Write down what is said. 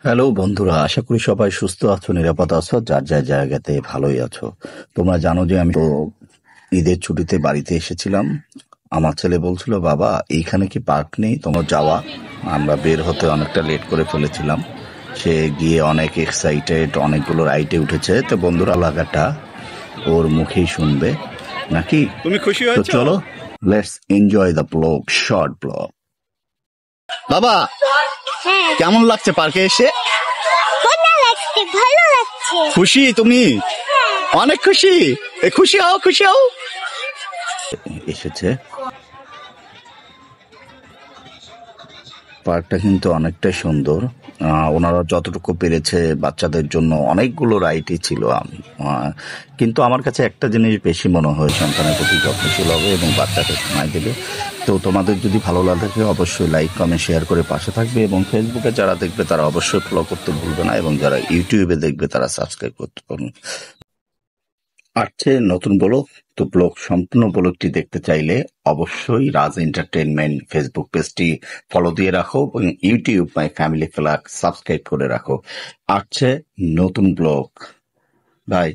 Hello বন্ধুরা, আশা করি সবাই সুস্থ আছো, নিরাপদ আছো, যার যার জায়গাতে ভালোই আছো। তোমরা জানো যে আমি তো ঈদের ছুটিতে বাড়িতে এসেছিলাম। আমার ছেলে বলছিল, বাবা এইখানে কি পার্ক নেই তোমার যাওয়া? আমরা বের হতে অনেকটা লেট করে ফেলেছিলাম। সে গিয়ে অনেক এক্সাইটেড, অনেকগুলো রাইডে উঠেছে। তো বন্ধুরা লাগাটা ওর মুখেই শুনবে নাকি। তুমি খুশি তো হয়েছো? চলো, let's enjoy the blog, short blog. বাবা, হ্যাঁ, কেমন লাগছে পার্কে এসে? মজা লাগছে, ভালো লাগছে। খুশি তুমি? অনেক খুশি। খুশি হও, খুশি হও। এসেছে। পার্কটা কিন্তু অনেকটাই সুন্দর। ওনারা যতটুকু পেরেছে বাচ্চাদের জন্য অনেকগুলো রাইডই ছিল। কিন্তু আমার কাছে একটা জিনিস বেশি মনে হয়, সন্তানের প্রতি যত্নশীল হবে এবং বাচ্চাকে সময় দেবে। তো তোমাদের যদি ভালো লাগে অবশ্যই লাইক কমেন্ট শেয়ার করে পাশে থাকবে, এবং ফেসবুকে যারা দেখবে তারা অবশ্যই ফলো করতে ভুলবে না, এবং যারা ইউটিউবে দেখবে তারা সাবস্ক্রাইব করতে পারবে। আসছে নতুন ব্লগ। তো ব্লগ সম্পূর্ণ ব্লগটি দেখতে চাইলে অবশ্যই রাজ এন্টারটেইনমেন্ট ফেসবুক পেজটি ফলো দিয়ে রাখো, এবং YouTube my family flag subscribe করে রাখো। আসছে নতুন ব্লগ। বাই।